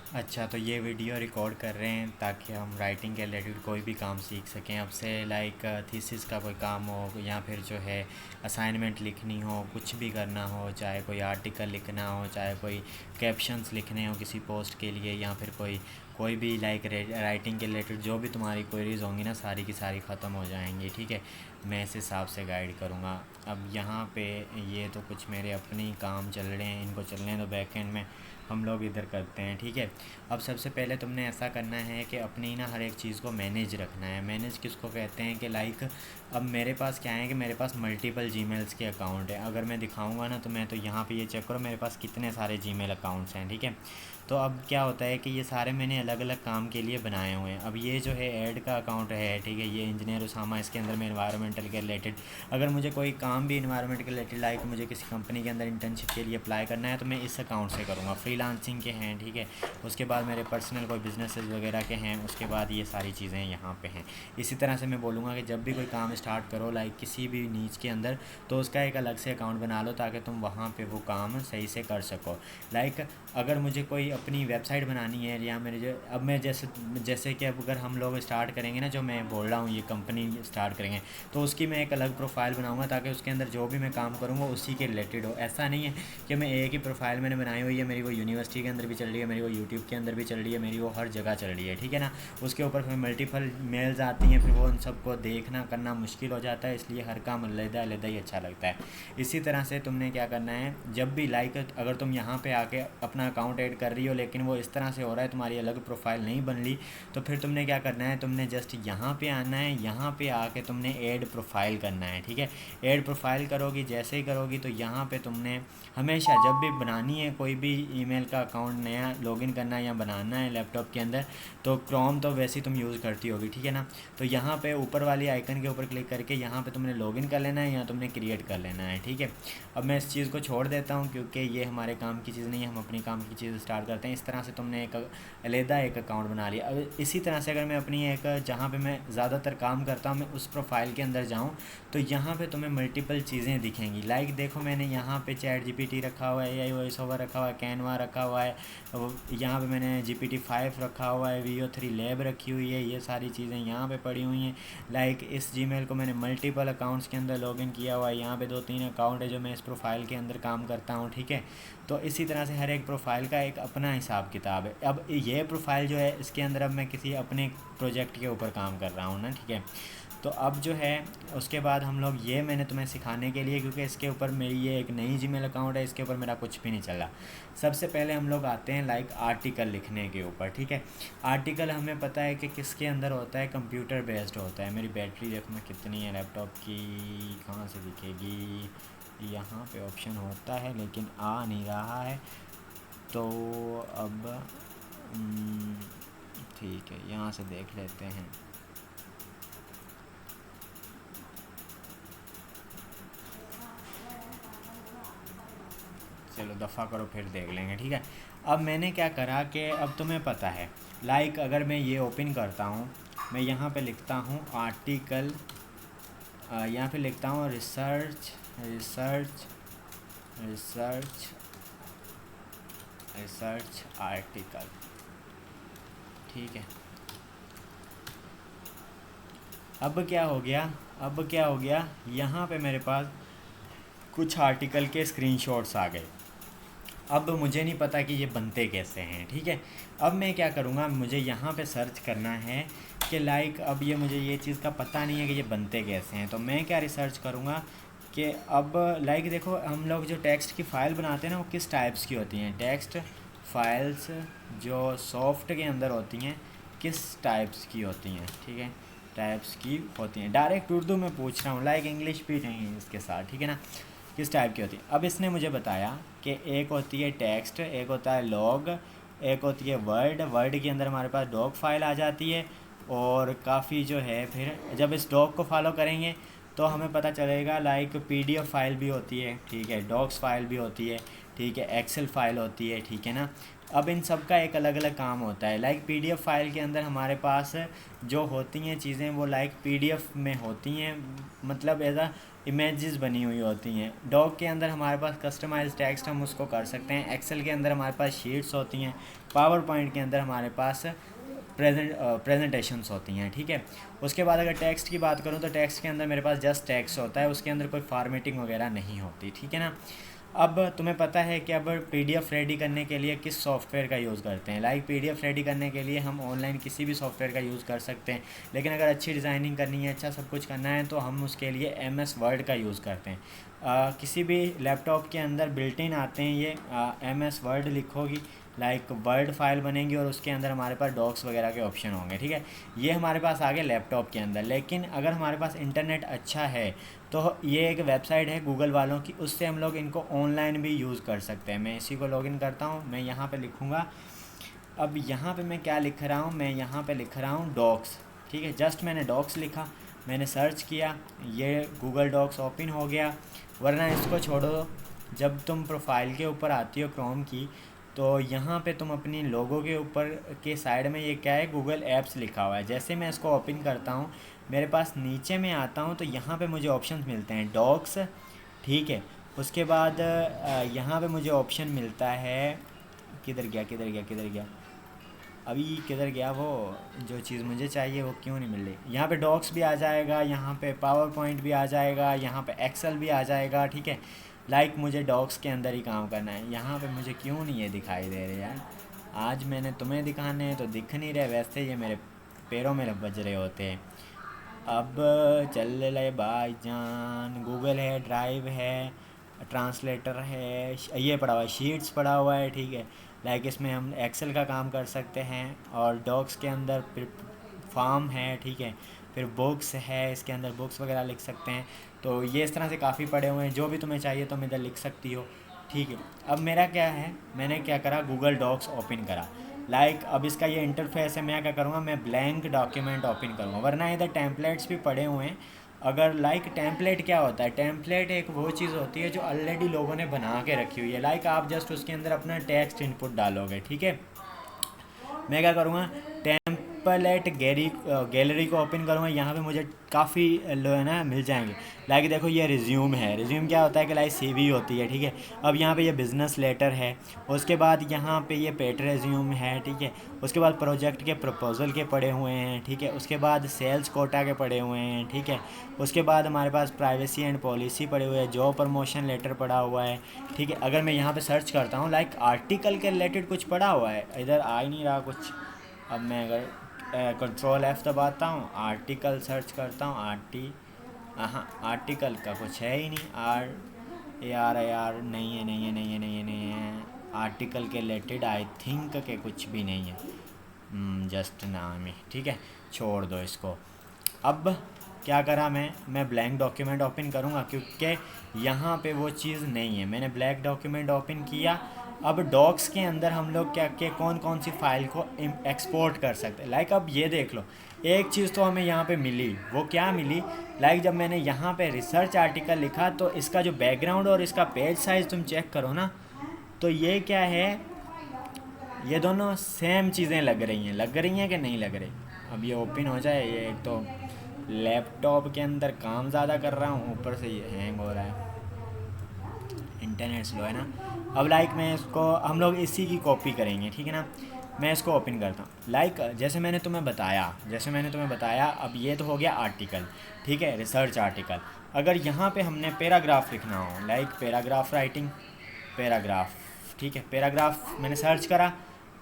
अच्छा, तो ये वीडियो रिकॉर्ड कर रहे हैं ताकि हम राइटिंग के रिलेटेड कोई भी काम सीख सकें। अब से लाइक थीसिस का कोई काम हो या फिर जो है असाइनमेंट लिखनी हो, कुछ भी करना हो, चाहे कोई आर्टिकल लिखना हो, चाहे कोई कैप्शंस लिखने हो किसी पोस्ट के लिए, या फिर कोई कोई भी लाइक राइटिंग के रिलेटेड जो भी तुम्हारी क्वेरीज होंगी ना, सारी की सारी ख़त्म हो जाएंगी। ठीक है, मैं इस हिसाब से गाइड करूँगा। अब यहाँ पे ये तो कुछ मेरे अपने ही काम चल रहे हैं, इनको चलने दो, बैक एंड में हम लोग इधर करते हैं। ठीक है, अब सबसे पहले तुमने ऐसा करना है कि अपनी ना हर एक चीज़ को मैनेज रखना है। मैनेज किसको कहते हैं कि लाइक अब मेरे पास क्या है कि मेरे पास मल्टीपल जीमेल्स के अकाउंट है। अगर मैं दिखाऊंगा ना तो मैं तो यहाँ पे ये चेक करो मेरे पास कितने सारे जीमेल अकाउंट्स हैं। ठीक है, तो अब क्या होता है कि ये सारे मैंने अलग अलग काम के लिए बनाए हुए हैं। अब ये जो है ऐड का अकाउंट है, ठीक है, ये इंजीनियर उसामा, इसके अंदर मैं इन्वायरमेंटल के रिलेटेड अगर मुझे कोई काम भी इन्वायरमेंट के रिलेटेड लाइक मुझे किसी कंपनी के अंदर इंटर्नशिप के लिए अप्लाई करना है तो मैं इस अकाउंट से करूँगा। फ्रीलांसिंग के हैं, ठीक है, उसके बाद मेरे पर्सनल कोई बिजनेसेस वगैरह के हैं, उसके बाद ये सारी चीज़ें यहाँ पे हैं। इसी तरह से मैं बोलूँगा कि जब भी कोई काम स्टार्ट करो लाइक किसी भी नीच के अंदर, तो उसका एक अलग से अकाउंट बना लो ताकि तुम वहाँ पे वो काम सही से कर सको। लाइक अगर मुझे कोई अपनी वेबसाइट बनानी है या मेरे जो अब मैं जैसे जैसे कि अब अगर हम लोग स्टार्ट करेंगे ना, जो मैं बोल रहा हूँ ये कंपनी स्टार्ट करेंगे, तो उसकी मैं एक अलग प्रोफाइल बनाऊंगा ताकि उसके अंदर जो भी मैं काम करूँगा उसी के रिलेटेड हो। ऐसा नहीं है कि मैं एक ही प्रोफाइल मैंने बनाई हुई है, मेरी वो यूनिवर्सिटी के अंदर भी चल रही है, मेरी वो यूट्यूब के अंदर भी चल रही है, मेरी वो हर जगह चल रही है। ठीक है ना, उसके ऊपर फिर मल्टीपल मेल्स आती हैं, फिर वो उन सबको देखना करना मुश्किल हो जाता है, इसलिए हर काम अलग अलग ही अच्छा लगता है। इसी तरह से तुमने क्या करना है, जब भी लाइक अगर तुम यहाँ पे आके अपना अकाउंट ऐड कर रही हो लेकिन वो इस तरह से हो रहा है, तुम्हारी अलग प्रोफाइल नहीं बन ली, तो फिर तुमने क्या करना है, तुमने जस्ट यहाँ पे आना है, यहाँ पे आके तुमने ऐड प्रोफाइल करना है। ठीक है, ऐड प्रोफाइल करोगी, जैसे ही करोगी तो यहाँ पे तुमने हमेशा जब भी बनानी है कोई भी ईमेल का अकाउंट नया लॉगिन करना है या बनाना है लैपटॉप के अंदर, तो क्रोम तो वैसे ही तुम यूज़ करती होगी। ठीक है ना, तो यहाँ पे ऊपर वाली आइकन के ऊपर क्लिक करके यहाँ पे तुमने लॉगिन कर लेना है या तुमने क्रिएट कर लेना है। ठीक है, अब मैं इस चीज़ को छोड़ देता हूँ क्योंकि ये हमारे काम की चीज़ नहीं है, हम अपनी काम की चीज़ स्टार्ट करते हैं। इस तरह से तुमने एक अलहदा एक अकाउंट बना लिया। अब इसी तरह से अगर मैं अपनी एक जहाँ पे मैं ज़्यादातर काम करता हूँ मैं उस प्रोफाइल के अंदर जाऊँ तो यहाँ पे तुम्हें मल्टीपल चीज़ें दिखेंगी। लाइक देखो मैंने यहाँ पे चैट जीपीटी रखा हुआ है, एआई वॉइस ओवर रखा हुआ है, कैनवा रखा हुआ है, यहाँ पे मैंने GPT-5 रखा हुआ है, VO3 लैब रखी हुई है, ये सारी चीज़ें यहाँ पे पड़ी हुई हैं। लाइक इस जीमेल को मैंने मल्टीपल अकाउंट्स के अंदर लॉगिन किया हुआ है, यहाँ पे 2-3 अकाउंट है जो मैं इस प्रोफाइल के अंदर काम करता हूँ। ठीक है, तो इसी तरह से हर एक प्रोफाइल का एक अपना हिसाब किताब है। अब ये प्रोफाइल जो है इसके अंदर अब मैं किसी अपने प्रोजेक्ट के ऊपर काम कर रहा हूँ ना। ठीक है, तो अब जो है उसके बाद हम लोग ये मैंने तुम्हें सिखाने के लिए, क्योंकि इसके ऊपर मेरी ये एक नई जीमेल अकाउंट है, इसके ऊपर मेरा कुछ भी नहीं चला। सबसे पहले हम लोग आते हैं लाइक आर्टिकल लिखने के ऊपर। ठीक है, आर्टिकल हमें पता है कि किसके अंदर होता है, कंप्यूटर बेस्ड होता है। मेरी बैटरी देखो मैं कितनी है लैपटॉप की, कहाँ से दिखेगी, यहाँ पे ऑप्शन होता है लेकिन आ नहीं रहा है। तो अब ठीक है, यहाँ से देख लेते हैं। चलो दफ़ा करो फिर देख लेंगे। ठीक है, अब मैंने क्या करा कि अब तुम्हें पता है लाइक अगर मैं ये ओपन करता हूँ, मैं यहाँ पे लिखता हूँ आर्टिकल, यहाँ पे लिखता हूँ research research research research article. ठीक है, अब क्या हो गया, अब क्या हो गया, यहाँ पे मेरे पास कुछ आर्टिकल के स्क्रीनशॉट्स आ गए। अब मुझे नहीं पता कि ये बनते कैसे हैं। ठीक है, अब मैं क्या करूँगा, मुझे यहाँ पे सर्च करना है कि लाइक अब ये मुझे ये चीज़ का पता नहीं है कि ये बनते कैसे हैं। तो मैं क्या रिसर्च करूँगा कि अब लाइक देखो हम लोग जो टेक्स्ट की फ़ाइल बनाते हैं ना वो किस टाइप्स की होती हैं। टेक्स्ट फाइल्स जो सॉफ्ट के अंदर होती हैं किस टाइप्स की होती हैं। ठीक है, टाइप्स की होती हैं, डायरेक्ट उर्दू में पूछ रहा हूँ, लाइक इंग्लिश भी नहीं है इसके साथ। ठीक है ना, किस टाइप की होती है। अब इसने मुझे बताया कि एक होती है टेक्स्ट, एक होता है लॉग, एक होती है वर्ड। वर्ड के अंदर हमारे पास डॉक फाइल आ जाती है, और काफ़ी जो है फिर जब इस डॉक को फॉलो करेंगे तो हमें पता चलेगा लाइक PDF फाइल भी होती है। ठीक है, डॉक्स फाइल भी होती है। ठीक है, एक्सेल फाइल होती है। ठीक है ना, अब इन सब का एक अलग अलग काम होता है। लाइक PDF फाइल के अंदर हमारे पास जो होती हैं चीज़ें वो लाइक PDF में होती हैं, मतलब एज इमेजेस बनी हुई होती हैं। डॉक के अंदर हमारे पास कस्टमाइज टेक्स्ट हम उसको कर सकते हैं। एक्सेल के अंदर हमारे पास शीट्स होती हैं। पावर पॉइंट के अंदर हमारे पास प्रेजेंटेशंस होती हैं, ठीक है। उसके बाद अगर टेक्स्ट की बात करूँ तो टेक्स्ट के अंदर मेरे पास जस्ट टेक्स्ट होता है, उसके अंदर कोई फॉर्मेटिंग वगैरह नहीं होती, ठीक है ना। अब तुम्हें पता है कि अब पीडीएफ रेडी करने के लिए किस सॉफ्टवेयर का यूज़ करते हैं। लाइक पीडीएफ रेडी करने के लिए हम ऑनलाइन किसी भी सॉफ्टवेयर का यूज़ कर सकते हैं, लेकिन अगर अच्छी डिज़ाइनिंग करनी है, अच्छा सब कुछ करना है, तो हम उसके लिए एमएस वर्ड का यूज़ करते हैं। किसी भी लैपटॉप के अंदर बिल्ट इन आते हैं ये एमएस वर्ड लिखोगी, लाइक वर्ड फाइल बनेगी और उसके अंदर हमारे पास डॉक्स वगैरह के ऑप्शन होंगे, ठीक है। ये हमारे पास आ गए लैपटॉप के अंदर। लेकिन अगर हमारे पास इंटरनेट अच्छा है तो ये एक वेबसाइट है गूगल वालों की, उससे हम लोग इनको ऑनलाइन भी यूज़ कर सकते हैं। मैं इसी को लॉगिन करता हूँ, मैं यहाँ पे लिखूँगा। अब यहाँ पे मैं क्या लिख रहा हूँ, मैं यहाँ पे लिख रहा हूँ डॉक्स, ठीक है। जस्ट मैंने डॉक्स लिखा, मैंने सर्च किया, ये गूगल डॉक्स ओपन हो गया। वरना इसको छोड़ो, जब तुम प्रोफाइल के ऊपर आती हो क्रोम की, तो यहाँ पे तुम अपनी लोगो के ऊपर के साइड में ये क्या है, गूगल ऐप्स लिखा हुआ है। जैसे मैं इसको ओपन करता हूँ, मेरे पास नीचे में आता हूँ तो यहाँ पे मुझे ऑप्शंस मिलते हैं डॉक्स, ठीक है। उसके बाद यहाँ पे मुझे ऑप्शन मिलता है, किधर गया अभी, किधर गया वो जो चीज़ मुझे चाहिए, वो क्यों नहीं मिल रही। यहाँ पे डॉक्स भी आ जाएगा, यहाँ पे पावर पॉइंट भी आ जाएगा, यहाँ पे एक्सेल भी आ जाएगा, ठीक है। लाइक मुझे डॉक्स के अंदर ही काम करना है। यहाँ पे मुझे क्यों नहीं ये दिखाई दे रहे यार, आज मैंने तुम्हें दिखाने हैं तो दिख नहीं रहे, वैसे ये मेरे पैरों में बज रहे होते हैं। अब चल ले भाईजान, गूगल है, ड्राइव है, ट्रांसलेटर है, ये पड़ा हुआ है, शीट्स पड़ा हुआ है, ठीक है। लाइक इसमें हम एक्सेल का काम कर सकते हैं, और डॉक्स के अंदर फिर फॉर्म है, ठीक है। फिर बुक्स है, इसके अंदर बुक्स वगैरह लिख सकते हैं। तो ये इस तरह से काफ़ी पड़े हुए हैं, जो भी तुम्हें चाहिए तुम इधर लिख सकती हो, ठीक है। अब मेरा क्या है, मैंने क्या करा, गूगल डॉक्स ओपन करा। लाइक अब इसका ये इंटरफेस है, मैं क्या करूँगा, मैं ब्लैंक डॉक्यूमेंट ओपन करूँगा। वरना इधर टेम्पलेट्स भी पड़े हुए हैं। अगर लाइक टेम्पलेट क्या होता है, टेम्पलेट एक वो चीज़ होती है जो ऑलरेडी लोगों ने बना के रखी हुई है। लाइक आप जस्ट उसके अंदर अपना टेक्स्ट इनपुट डालोगे, ठीक है। मैं क्या करूँगा, टेम्पलेट गैलरी को ओपन करूँगा। यहाँ पे मुझे काफ़ी लो है ना मिल जाएंगे। लाइक देखो ये रिज्यूम है, रिज्यूम क्या होता है कि लाइक सीवी होती है, ठीक है। अब यहाँ पे ये बिज़नेस लेटर है, उसके बाद यहाँ पे ये पेड रिज्यूम है, ठीक है। उसके बाद प्रोजेक्ट के प्रपोजल के पड़े हुए हैं, ठीक है। उसके बाद सेल्स कोटा के पड़े हुए हैं, ठीक है। उसके बाद हमारे पास प्राइवेसी एंड पॉलिसी पड़े हुए हैं, जॉब प्रमोशन लेटर पड़ा हुआ है, ठीक है। अगर मैं यहाँ पे सर्च करता हूँ, लाइक आर्टिकल के रिलेटेड कुछ पड़ा हुआ है, इधर आ ही नहीं रहा कुछ। अब मैं अगर कंट्रोल F दबाता हूँ, आर्टिकल सर्च करता हूँ, हाँ आर्टिकल का कुछ है ही नहीं। यार नहीं है आर्टिकल के रिलेटेड, आई थिंक के कुछ भी नहीं है, जस्ट नाम ही, ठीक है। छोड़ दो इसको। अब क्या करा मैं ब्लैंक डॉक्यूमेंट ओपन करूँगा, क्योंकि यहाँ पे वो चीज़ नहीं है। मैंने ब्लैंक डॉक्यूमेंट ओपन किया। अब डॉक्स के अंदर हम लोग क्या क्या कौन कौन सी फ़ाइल को एक्सपोर्ट कर सकते हैं। लाइक अब ये देख लो, एक चीज़ तो हमें यहाँ पे मिली, वो क्या मिली, लाइक जब मैंने यहाँ पे रिसर्च आर्टिकल लिखा तो इसका जो बैकग्राउंड और इसका पेज साइज़ तुम चेक करो ना, तो ये क्या है, ये दोनों सेम चीज़ें लग रही हैं कि नहीं लग रही। अब ये ओपन हो जाए, ये एक तो लैपटॉप के अंदर काम ज़्यादा कर रहा हूँ, ऊपर से ये हैंग हो रहा है, इंटरनेट स्लो है ना। अब लाइक मैं इसको, हम लोग इसी की कॉपी करेंगे, ठीक है ना। मैं इसको ओपन करता हूँ। लाइक जैसे मैंने तुम्हें बताया, अब ये तो हो गया आर्टिकल, ठीक है, रिसर्च आर्टिकल। अगर यहाँ पे हमने पैराग्राफ लिखना हो, लाइक पैराग्राफ राइटिंग, पैराग्राफ, ठीक है, पैराग्राफ मैंने सर्च करा।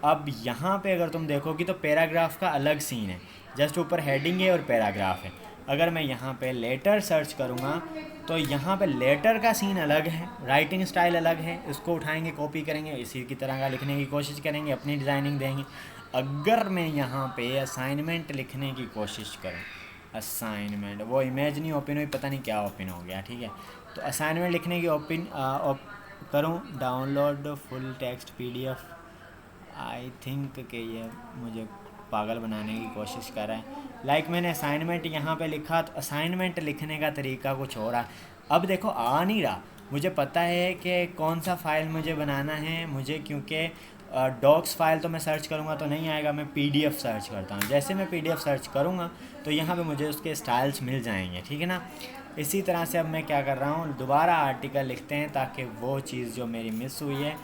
अब यहाँ पे अगर तुम देखोगी तो पैराग्राफ का अलग सीन है, जस्ट ऊपर हेडिंग है और पैराग्राफ है। अगर मैं यहाँ पे लेटर सर्च करूँगा तो यहाँ पे लेटर का सीन अलग है, राइटिंग स्टाइल अलग है। इसको उठाएंगे, कॉपी करेंगे, इसी की तरह का लिखने की कोशिश करेंगे, अपनी डिज़ाइनिंग देंगे। अगर मैं यहाँ पे असाइनमेंट लिखने की कोशिश करूँ, असाइनमेंट, वो इमेज नहीं ओपन हुई, पता नहीं क्या ओपन हो गया, ठीक है। तो असाइनमेंट लिखने की ओपन करूँ, download full text PDF, I think कि ये मुझे पागल बनाने की कोशिश कर रहा है। लाइक मैंने असाइनमेंट यहाँ पे लिखा, तो असाइनमेंट लिखने का तरीका कुछ हो रहा। अब देखो आ नहीं रहा, मुझे पता है कि कौन सा फ़ाइल मुझे बनाना है मुझे, क्योंकि डॉक्स फाइल तो मैं सर्च करूँगा तो नहीं आएगा, मैं PDF सर्च करता हूँ। जैसे मैं PDF सर्च करूँगा तो यहाँ पे मुझे उसके स्टाइल्स मिल जाएंगे, ठीक है ना। इसी तरह से अब मैं क्या कर रहा हूँ, दोबारा आर्टिकल लिखते हैं ताकि वो चीज़ जो मेरी मिस हुई है,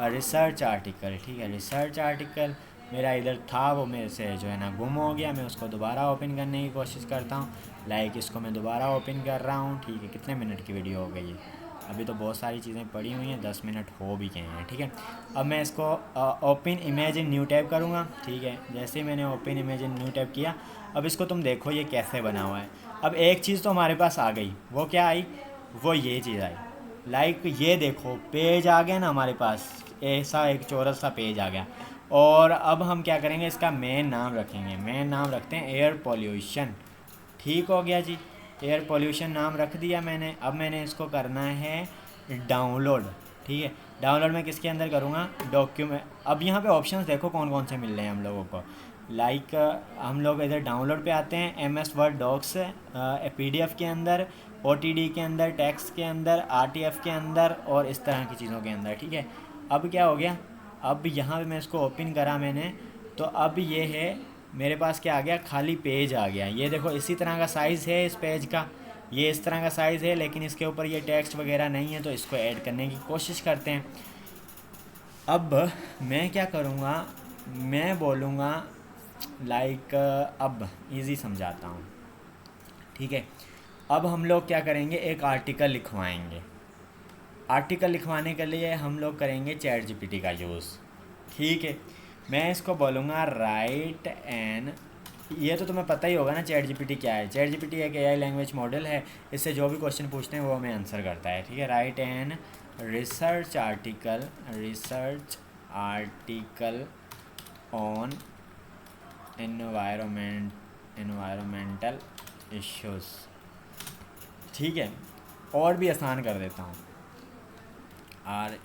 रिसर्च आर्टिकल, ठीक है, रिसर्च आर्टिकल मेरा इधर था, वो मेरे से जो है ना गुम हो गया। मैं उसको दोबारा ओपन करने की कोशिश करता हूँ। लाइक इसको मैं दोबारा ओपन कर रहा हूँ, ठीक है। कितने मिनट की वीडियो हो गई है? अभी तो बहुत सारी चीज़ें पड़ी हुई हैं, 10 मिनट हो भी गए हैं, ठीक है। अब मैं इसको open image in new tab करूँगा, ठीक है। जैसे ही मैंने open image in new tab किया, अब इसको तुम देखो ये कैसे बना हुआ है। अब एक चीज़ तो हमारे पास आ गई, वो क्या आई? वो ये चीज़ आई। लाइक ये देखो पेज आ गया ना हमारे पास, ऐसा एक चौरस सा पेज आ गया। और अब हम क्या करेंगे, इसका मेन नाम रखेंगे। मेन नाम रखते हैं एयर पॉल्यूशन, ठीक हो गया जी। एयर पॉल्यूशन नाम रख दिया मैंने। अब मैंने इसको करना है डाउनलोड, ठीक है। डाउनलोड में किसके अंदर करूँगा? डॉक्यूमेंट। अब यहाँ पे ऑप्शंस देखो कौन कौन से मिल रहे हैं हम लोगों को। लाइक हम लोग इधर डाउनलोड पे आते हैं, MS वर्ड डॉक्स, PDF के अंदर, OTD के अंदर, टेक्स्ट के अंदर, RTF के अंदर और इस तरह की चीज़ों के अंदर, ठीक है। अब क्या हो गया, अब यहाँ पे मैं इसको ओपन करा मैंने, तो अब ये है मेरे पास क्या आ गया, खाली पेज आ गया। ये देखो इसी तरह का साइज़ है इस पेज का, ये इस तरह का साइज़ है, लेकिन इसके ऊपर ये टेक्स्ट वगैरह नहीं है, तो इसको ऐड करने की कोशिश करते हैं। अब मैं क्या करूँगा, मैं बोलूँगा लाइक, अब इजी समझाता हूँ, ठीक है। अब हम लोग क्या करेंगे, एक आर्टिकल लिखवाएंगे। आर्टिकल लिखवाने के लिए हम लोग करेंगे चैट GPT का यूज़, ठीक है। मैं इसको बोलूँगा राइट एन, ये तो तुम्हें पता ही होगा ना चैट GPT क्या है। चैट GPT एक AI लैंग्वेज मॉडल है, इससे जो भी क्वेश्चन पूछते हैं वो हमें आंसर करता है, ठीक है। Write an research article, research article on environmental issues, ठीक है। और भी आसान कर देता हूँ, और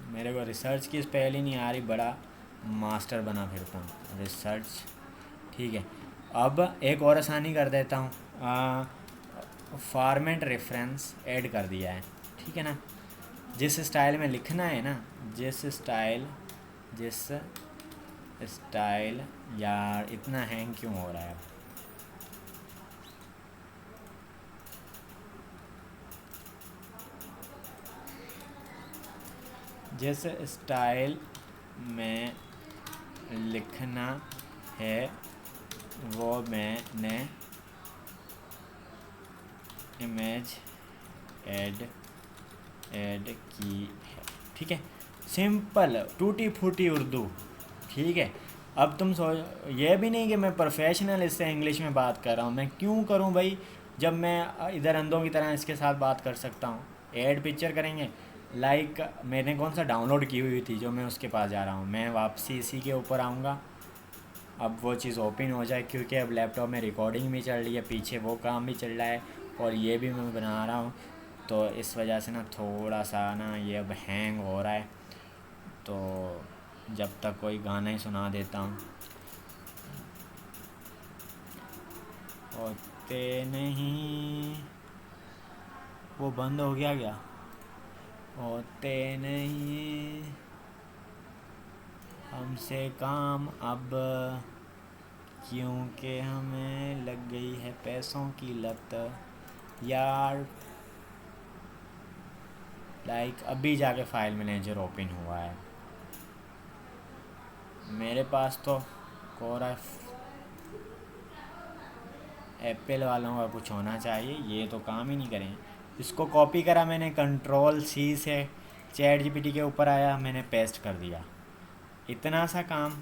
मेरे को रिसर्च की स्पेल ही नहीं आ रही, बड़ा मास्टर बना फिरता हूँ रिसर्च, ठीक है। अब एक और आसानी कर देता हूँ, फॉर्मेट रेफरेंस ऐड कर दिया है, ठीक है ना। जिस स्टाइल में लिखना है ना, जिस स्टाइल, यार इतना हैंग क्यों हो रहा है? जिस स्टाइल में लिखना है वो मैंने इमेज ऐड की है, ठीक है। सिंपल टूटी फूटी उर्दू, ठीक है। अब तुम ये भी नहीं कि मैं प्रोफेशनल इससे इंग्लिश में बात कर रहा हूँ, मैं क्यों करूँ भाई, जब मैं इधर अंधों की तरह इसके साथ बात कर सकता हूँ। ऐड पिक्चर करेंगे, लाइक मैंने कौन सा डाउनलोड की हुई थी जो मैं उसके पास जा रहा हूँ, मैं वापसी इसी के ऊपर आऊँगा। अब वो चीज़ ओपन हो जाए, क्योंकि अब लैपटॉप में रिकॉर्डिंग भी चल रही है, पीछे वो काम भी चल रहा है और ये भी मैं बना रहा हूँ, तो इस वजह से ना थोड़ा सा ना ये अब हैंग हो रहा है। तो जब तक कोई गाना ही सुना देता हूँ। होते नहीं, वो बंद हो गया क्या? होते नहीं हमसे काम अब, क्योंकि हमें लग गई है पैसों की लत। यार लाइक अभी जाके फाइल मैनेजर ओपन हुआ है मेरे पास, तो कोरा एप्पल वालों का कुछ होना चाहिए, ये तो काम ही नहीं करें। इसको कॉपी करा मैंने, Ctrl+C से चैट GPT के ऊपर आया, मैंने पेस्ट कर दिया, इतना सा काम।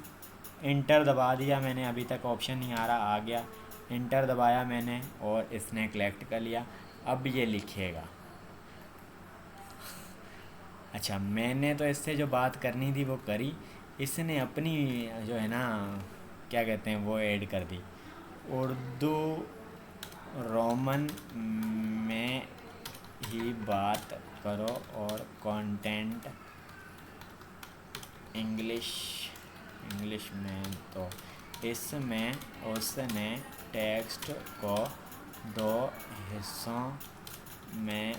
इंटर दबा दिया मैंने, अभी तक ऑप्शन नहीं आ रहा, आ गया। इंटर दबाया मैंने और इसने कलेक्ट कर लिया। अब ये लिखेगा। अच्छा, मैंने तो इससे जो बात करनी थी वो करी, इसने अपनी जो है ना क्या कहते हैं वो ऐड कर दी। उर्दू रोमन में ही बात करो और कंटेंट इंग्लिश में। तो इसमें उसने टेक्स्ट को 2 हिस्सों में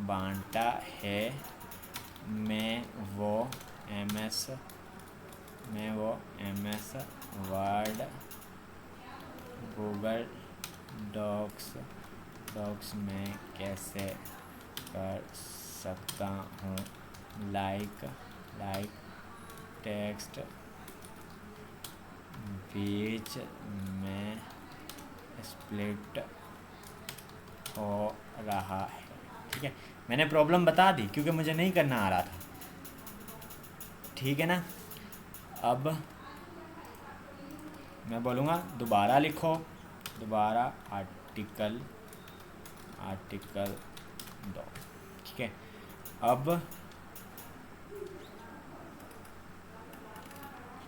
बांटा है, मैं वो MS word, Google docs docs में कैसे कर सकता हूँ, लाइक टेक्स्ट बीच में स्प्लिट हो रहा है। ठीक है, मैंने प्रॉब्लम बता दी क्योंकि मुझे नहीं करना आ रहा था। ठीक है ना, अब मैं बोलूँगा दोबारा लिखो, दोबारा आर्टिकल दो। ठीक है, अब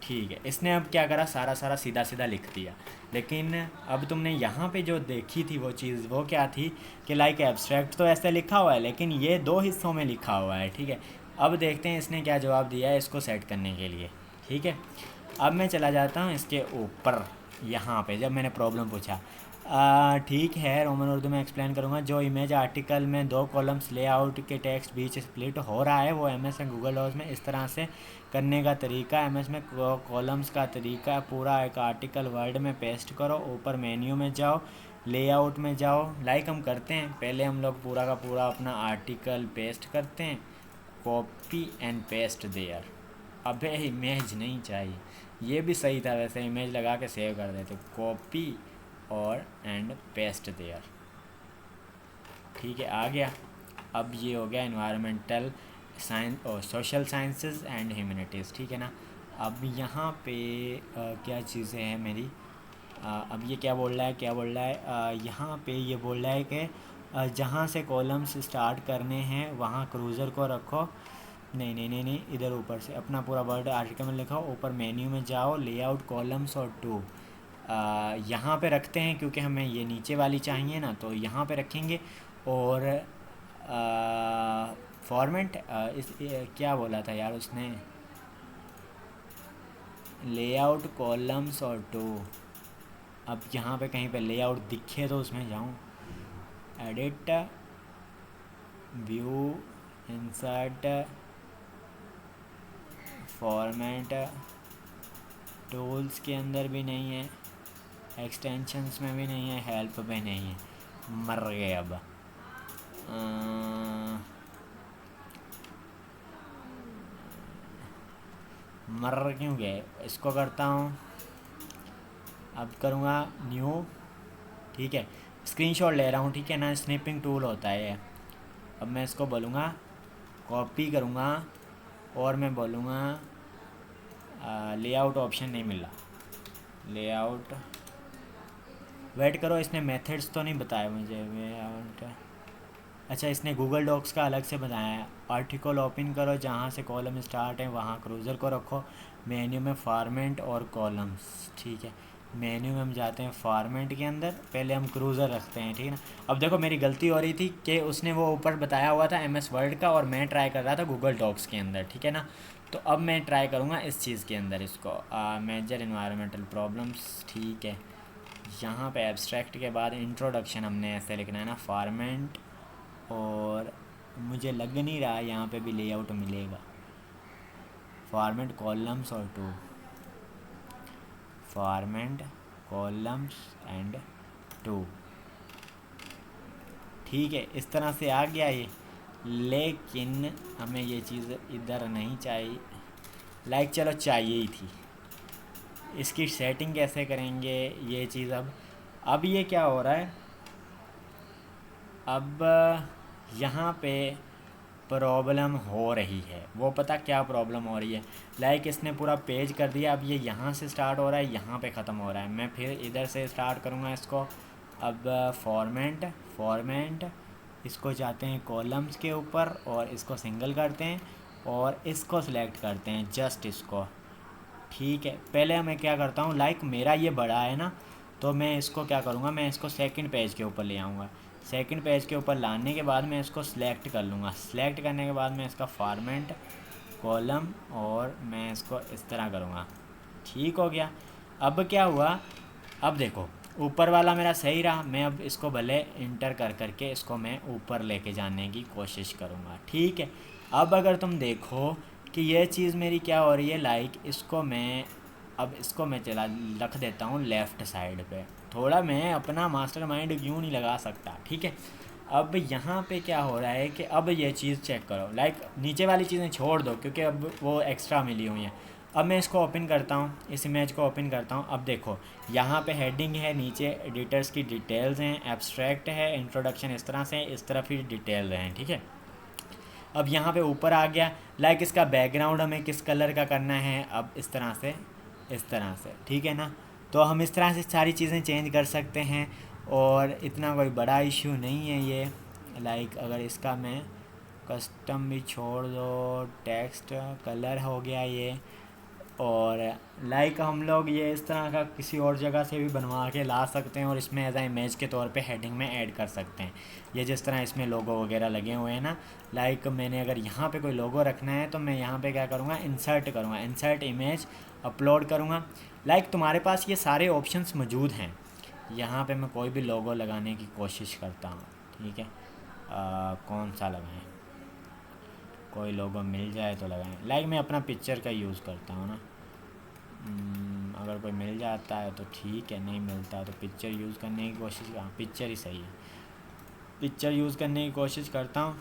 ठीक है, इसने अब क्या करा, सारा सीधा सीधा लिख दिया। लेकिन अब तुमने यहाँ पे जो देखी थी वो चीज़, वो क्या थी कि लाइक एब्स्ट्रैक्ट तो ऐसे लिखा हुआ है लेकिन ये 2 हिस्सों में लिखा हुआ है। ठीक है, अब देखते हैं इसने क्या जवाब दिया है इसको सेट करने के लिए। ठीक है, अब मैं चला जाता हूँ इसके ऊपर, यहाँ पे जब मैंने प्रॉब्लम पूछा। ठीक है, रोमन उर्दू में एक्सप्लेन करूँगा। जो इमेज आर्टिकल में 2 कॉलम्स लेआउट के टेक्स्ट बीच स्प्लिट हो रहा है वो एमएस में गूगल डॉक्स में इस तरह से करने का तरीका, एमएस में कॉलम्स का तरीका, पूरा एक आर्टिकल वर्ड में पेस्ट करो, ऊपर मेन्यू में जाओ, लेआउट में जाओ। लाइक हम करते हैं, पहले हम लोग पूरा का पूरा अपना आर्टिकल पेस्ट करते हैं, कॉपी एंड पेस्ट देयर। अबे इमेज नहीं चाहिए, ये भी सही था वैसे, इमेज लगा के सेव कर देते, कॉपी और एंड पेस्ट देयर। ठीक है, आ गया। अब ये हो गया एनवायरमेंटल साइंस और सोशल साइंसेस एंड ह्यूमैनिटीज़। ठीक है ना, अब यहाँ पे क्या चीज़ें हैं मेरी, अब ये क्या बोल रहा है, यहाँ पे ये बोल रहा है कि जहाँ से कॉलम्स स्टार्ट करने हैं वहाँ क्रूज़र को रखो। नहीं, इधर ऊपर से अपना पूरा वर्ड आर्टिकल में लिखो, ऊपर मेन्यू में जाओ, लेआउट कॉलम्स और 2 यहाँ पे रखते हैं क्योंकि हमें ये नीचे वाली चाहिए ना, तो यहाँ पे रखेंगे। और फॉर्मेट इस क्या बोला था यार उसने, लेआउट कॉलम्स और 2। अब यहाँ पे कहीं पे लेआउट दिखे तो उसमें जाऊँ, edit, view, insert, format, tools के अंदर भी नहीं है, एक्सटेंशंस में भी नहीं है, हेल्प में नहीं है, मर गए। अब मर क्यों गए, इसको करता हूँ, अब करूँगा न्यू। ठीक है, स्क्रीनशॉट ले रहा हूँ। ठीक है ना, स्निपिंग टूल होता है। अब मैं इसको बोलूँगा कॉपी करूँगा और मैं बोलूँगा लेआउट ऑप्शन नहीं मिला, लेआउट, वेट करो, इसने मेथड्स तो नहीं बताया मुझे, लेआउट, अच्छा इसने गूगल डॉक्स का अलग से बताया है। आर्टिकल ओपन करो, जहाँ से कॉलम स्टार्ट है वहाँ क्रूज़र को रखो, मेन्यू में फॉर्मेट और कॉलम्स। ठीक है, मेन्यू में हम जाते हैं फॉर्मेट के अंदर, पहले हम क्रूज़र रखते हैं। ठीक है ना, अब देखो मेरी गलती हो रही थी कि उसने वो ऊपर बताया हुआ था एमएस वर्ड का और मैं ट्राई कर रहा था गूगल डॉक्स के अंदर। ठीक है ना, तो अब मैं ट्राई करूँगा इस चीज़ के अंदर इसको, मेजर इन्वायरमेंटल प्रॉब्लम्स। ठीक है, यहाँ पे एब्स्ट्रैक्ट के बाद इंट्रोडक्शन हमने ऐसे लिखना है ना, फॉर्मेट, और मुझे लग नहीं रहा यहाँ पे भी लेआउट मिलेगा, फॉर्मेट कॉलम्स और 2, फॉर्मेट कॉलम्स एंड 2। ठीक है, इस तरह से आ गया ये, लेकिन हमें ये चीज़ इधर नहीं चाहिए, लाइक चलो चाहिए ही थी। इसकी सेटिंग कैसे करेंगे ये चीज़, अब ये क्या हो रहा है, अब यहाँ पे प्रॉब्लम हो रही है, वो पता क्या प्रॉब्लम हो रही है, लाइक इसने पूरा पेज कर दिया, अब ये यहाँ से स्टार्ट हो रहा है, यहाँ पे ख़त्म हो रहा है। मैं फिर इधर से स्टार्ट करूँगा इसको। अब फॉर्मेट इसको जाते हैं कॉलम्स के ऊपर और इसको सिंगल करते हैं और इसको सिलेक्ट करते हैं, जस्ट इसको। ठीक है, पहले मैं क्या करता हूँ, लाइक मेरा ये बड़ा है ना, तो मैं इसको क्या करूँगा, मैं इसको सेकंड पेज के ऊपर ले आऊँगा। सेकंड पेज के ऊपर लाने के बाद मैं इसको सिलेक्ट कर लूँगा। सिलेक्ट करने के बाद मैं इसका फॉर्मेट कॉलम और मैं इसको इस तरह करूँगा। ठीक हो गया। अब क्या हुआ, अब देखो ऊपर वाला मेरा सही रहा, मैं अब इसको भले इंटर कर करके इसको मैं ऊपर लेके जाने की कोशिश करूँगा। ठीक है, अब अगर तुम देखो कि ये चीज़ मेरी क्या हो रही है, लाइक इसको मैं अब इसको मैं चला रख देता हूँ लेफ़्ट साइड पे, थोड़ा मैं अपना मास्टरमाइंड क्यों नहीं लगा सकता, ठीक है। अब यहाँ पे क्या हो रहा है कि अब ये चीज़ चेक करो, लाइक नीचे वाली चीज़ें छोड़ दो क्योंकि अब वो एक्स्ट्रा मिली हुई हैं। अब मैं इसको ओपन करता हूँ, इस इमेज को ओपन करता हूँ। अब देखो यहाँ पे हेडिंग है, नीचे एडिटर्स की डिटेल्स हैं, एब्स्ट्रैक्ट है, इंट्रोडक्शन इस तरह से, इस तरफ ही डिटेल हैं, ठीक है। अब यहाँ पे ऊपर आ गया, लाइक इसका बैकग्राउंड हमें किस कलर का करना है, अब इस तरह से, इस तरह से, ठीक है ना। तो हम इस तरह से सारी चीज़ें चेंज कर सकते हैं और इतना कोई बड़ा इशू नहीं है ये। लाइक अगर इसका मैं कस्टम भी छोड़ दो, टेक्स्ट कलर हो गया ये, और लाइक हम लोग ये इस तरह का किसी और जगह से भी बनवा के ला सकते हैं और इसमें एज आ इमेज के तौर पे हेडिंग में ऐड कर सकते हैं। ये जिस तरह इसमें लोगो वगैरह लगे हुए हैं ना, लाइक मैंने अगर यहाँ पे कोई लोगो रखना है तो मैं यहाँ पे क्या करूँगा, इंसर्ट करूँगा, इंसर्ट इमेज, अपलोड करूँगा। लाइक तुम्हारे पास ये सारे ऑप्शंस मौजूद हैं। यहाँ पे मैं कोई भी लोगो लगाने की कोशिश करता हूँ, ठीक है। कौन सा लगाएं, कोई लोगो मिल जाए तो लगाएं। लाइक मैं अपना पिक्चर का यूज़ करता हूँ ना। अगर कोई मिल जाता है तो ठीक है, नहीं मिलता तो पिक्चर यूज़ करने की कोशिश, हाँ पिक्चर ही सही है, पिक्चर यूज़ करने की कोशिश करता हूँ।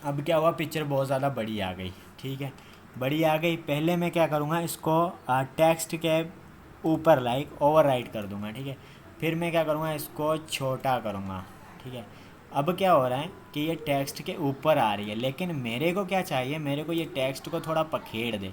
अब क्या हुआ, पिक्चर बहुत ज़्यादा बड़ी आ गई, ठीक है, बड़ी आ गई। पहले मैं क्या करूँगा, इसको टेक्स्ट के ऊपर लाइक ओवरराइट कर दूँगा, ठीक है। फिर मैं क्या करूँगा, इसको छोटा करूँगा, ठीक है। अब क्या हो रहा है कि ये टेक्स्ट के ऊपर आ रही है, लेकिन मेरे को क्या चाहिए, मेरे को ये टेक्स्ट को थोड़ा पखेड़ दे,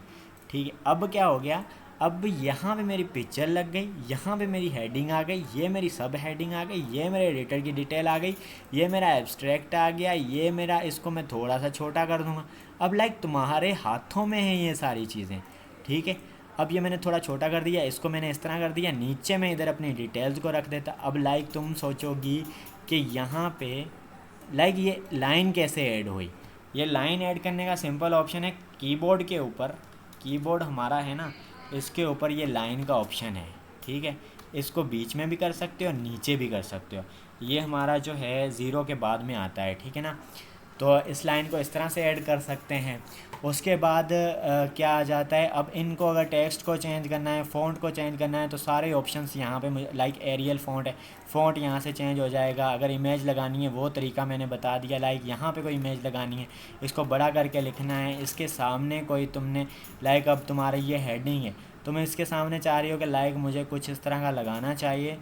ठीक है। अब क्या हो गया, अब यहाँ पे मेरी पिक्चर लग गई, यहाँ पे मेरी हेडिंग आ गई, ये मेरी सब हेडिंग आ गई, ये मेरे एडिटर की डिटेल आ गई, ये मेरा एब्स्ट्रैक्ट आ गया, ये मेरा, इसको मैं थोड़ा सा छोटा कर दूँगा। अब लाइक तुम्हारे हाथों में है ये सारी चीज़ें, ठीक है। अब ये मैंने थोड़ा छोटा कर दिया, इसको मैंने इस तरह कर दिया, नीचे मैं इधर अपनी डिटेल्स को रख देता। अब लाइक तुम सोचोगी कि यहाँ पे लाइक ये लाइन कैसे ऐड हुई। ये लाइन ऐड करने का सिंपल ऑप्शन है कीबोर्ड के ऊपर, कीबोर्ड हमारा है ना, इसके ऊपर ये लाइन का ऑप्शन है, ठीक है। इसको बीच में भी कर सकते हो, नीचे भी कर सकते हो। ये हमारा जो है ज़ीरो के बाद में आता है, ठीक है ना। तो इस लाइन को इस तरह से ऐड कर सकते हैं। उसके बाद क्या आ जाता है, अब इनको अगर टेक्स्ट को चेंज करना है, फ़ॉन्ट को चेंज करना है, तो सारे ऑप्शंस यहाँ पे लाइक एरियल फ़ॉन्ट है, फ़ॉन्ट यहाँ से चेंज हो जाएगा। अगर इमेज लगानी है वो तरीका मैंने बता दिया, लाइक यहाँ पे कोई इमेज लगानी है, इसको बड़ा करके लिखना है। इसके सामने कोई तुमने लाइक, अब तुम्हारा ये हेडिंग है, तुम इसके सामने चाह रही हो कि लाइक मुझे कुछ इस तरह का लगाना चाहिए,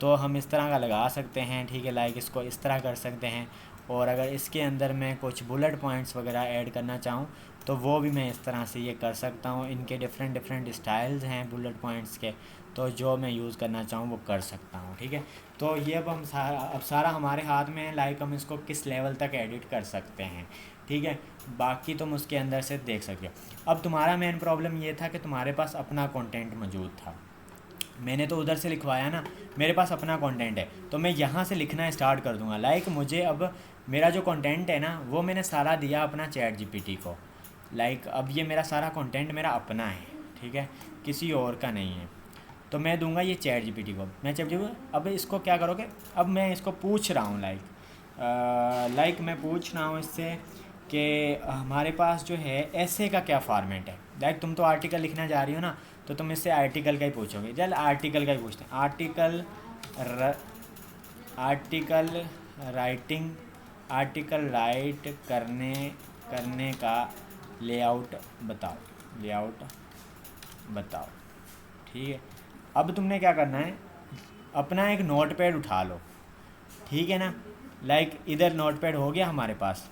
तो हम इस तरह का लगा सकते हैं, ठीक है। लाइक इसको इस तरह कर सकते हैं। और अगर इसके अंदर मैं कुछ बुलेट पॉइंट्स वगैरह ऐड करना चाहूँ तो वो भी मैं इस तरह से ये कर सकता हूँ। इनके डिफरेंट डिफरेंट स्टाइल्स हैं बुलेट पॉइंट्स के, तो जो मैं यूज़ करना चाहूँ वो कर सकता हूँ, ठीक है। तो ये अब सारा हमारे हाथ में है, लाइक हम इसको किस लेवल तक एडिट कर सकते हैं, ठीक है। बाकी तुम उसके अंदर से देख सकते हो। अब तुम्हारा मेन प्रॉब्लम ये था कि तुम्हारे पास अपना कंटेंट मौजूद था, मैंने तो उधर से लिखवाया ना, मेरे पास अपना कंटेंट है, तो मैं यहाँ से लिखना स्टार्ट कर दूँगा। लाइक मुझे अब मेरा जो कंटेंट है ना वो मैंने सारा दिया अपना चैट जीपीटी को। लाइक अब ये मेरा सारा कंटेंट मेरा अपना है, ठीक है, किसी और का नहीं है। तो मैं दूंगा ये चैट जीपीटी को, मैं चैट जीपीटी अब इसको क्या करोगे, अब मैं इसको पूछ रहा हूँ लाइक मैं पूछ रहा हूँ इससे कि हमारे पास जो है ऐसे का क्या फॉर्मेट है। लाइक तुम तो आर्टिकल लिखना जा रही हो ना, तो तुम इससे आर्टिकल का ही पूछोगे। चल आर्टिकल का ही पूछते हैं, आर्टिकल राइटिंग, आर्टिकल राइट करने का लेआउट बताओ, ठीक है। अब तुमने क्या करना है, अपना एक नोटपैड उठा लो, ठीक है ना। लाइक इधर नोटपैड हो गया हमारे पास,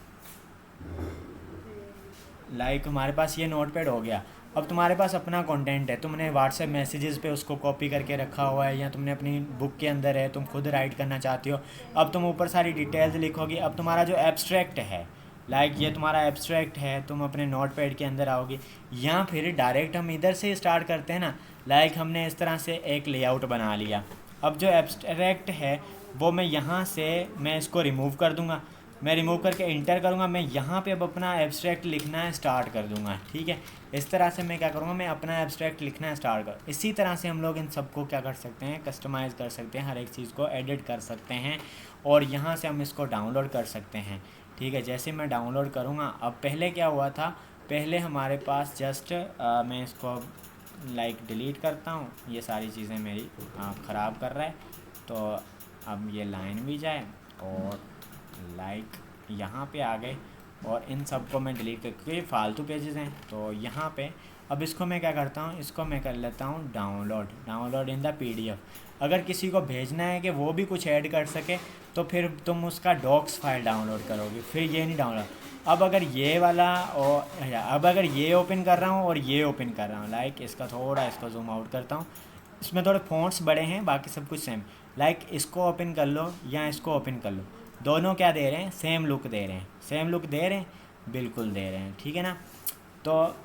लाइक हमारे पास ये नोटपैड हो गया। अब तुम्हारे पास अपना कंटेंट है, तुमने व्हाट्सएप मैसेजेस पे उसको कॉपी करके रखा हुआ है, या तुमने अपनी बुक के अंदर है, तुम खुद राइट करना चाहती हो। अब तुम ऊपर सारी डिटेल्स लिखोगी। अब तुम्हारा जो एब्स्ट्रैक्ट है, लाइक ये तुम्हारा एब्स्ट्रैक्ट है, तुम अपने नोटपैड के अंदर आओगे, या फिर डायरेक्ट हम इधर से स्टार्ट करते हैं ना। लाइक हमने इस तरह से एक लेआउट बना लिया। अब जो एब्स्ट्रैक्ट है वो मैं यहाँ से मैं इसको रिमूव कर दूँगा, मैं रिमूव करके इंटर करूँगा, मैं यहाँ पे अब अपना एब्स्ट्रैक्ट लिखना है स्टार्ट कर दूँगा, ठीक है। इस तरह से मैं क्या करूँगा, मैं अपना एब्स्ट्रैक्ट लिखना है स्टार्ट कर। इसी तरह से हम लोग इन सबको क्या कर सकते हैं, कस्टमाइज़ कर सकते हैं, हर एक चीज़ को एडिट कर सकते हैं, और यहाँ से हम इसको डाउनलोड कर सकते हैं, ठीक है। जैसे मैं डाउनलोड करूँगा, अब पहले क्या हुआ था, पहले हमारे पास जस्ट मैं इसको लाइक डिलीट करता हूँ, ये सारी चीज़ें मेरी ख़राब कर रहा है। तो अब ये लाइन भी जाए और लाइक यहाँ पे आ गए और इन सब को मैं डिलीट कर, क्योंकि फालतू पेजेस हैं। तो यहाँ पे अब इसको मैं क्या करता हूँ, इसको मैं कर लेता हूँ डाउनलोड इन द पीडीएफ। अगर किसी को भेजना है कि वो भी कुछ ऐड कर सके तो फिर तुम उसका डॉक्स फाइल डाउनलोड करोगे, फिर ये नहीं डाउनलोड। अब अगर ये वाला और अब अगर ये ओपन कर रहा हूँ और ये ओपन कर रहा हूँ, लाइक इसका थोड़ा इसको जूम आउट करता हूँ, इसमें थोड़े फ़ॉन्ट्स बड़े हैं, बाकी सब कुछ सेम। लाइक इसको ओपन कर लो या इसको ओपन कर लो, दोनों क्या दे रहे हैं, सेम लुक दे रहे हैं, सेम लुक दे रहे हैं, बिल्कुल दे रहे हैं, ठीक है ना। तो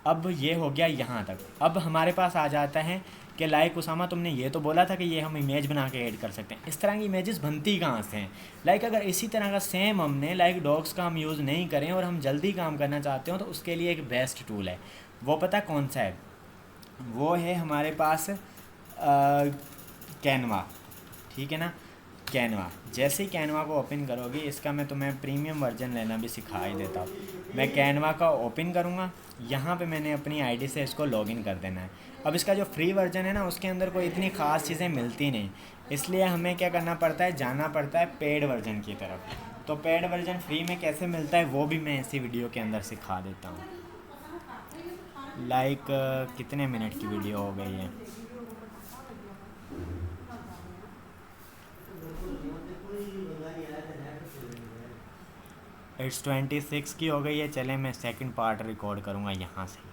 अब ये हो गया यहाँ तक। अब हमारे पास आ जाता है कि लाइक उसामा तुमने ये तो बोला था कि ये हम इमेज बना के ऐड कर सकते हैं। इस तरह की इमेजेस बनती कहाँ से हैं? लाइक अगर इसी तरह का सेम हमने लाइक डॉग्स का हम यूज़ नहीं करें और हम जल्दी काम करना चाहते हो तो उसके लिए एक बेस्ट टूल है। वो पता कौन सा है? वो है हमारे पास कैनवा, ठीक है ना। कैनवा, जैसे ही कैनवा को ओपन करोगे, इसका मैं तुम्हें प्रीमियम वर्जन लेना भी सिखा ही देता हूँ। मैं कैनवा का ओपन करूँगा, यहाँ पे मैंने अपनी आईडी से इसको लॉगिन कर देना है। अब इसका जो फ्री वर्जन है ना, उसके अंदर कोई इतनी ख़ास चीज़ें मिलती नहीं, इसलिए हमें क्या करना पड़ता है, जाना पड़ता है पेड वर्जन की तरफ। तो पेड वर्जन फ्री में कैसे मिलता है वो भी मैं इसी वीडियो के अंदर सिखा देता हूँ। लाइक कितने मिनट की वीडियो हो गई है? इट्स 26 की हो गई है। चले मैं सेकंड पार्ट रिकॉर्ड करूँगा यहाँ से।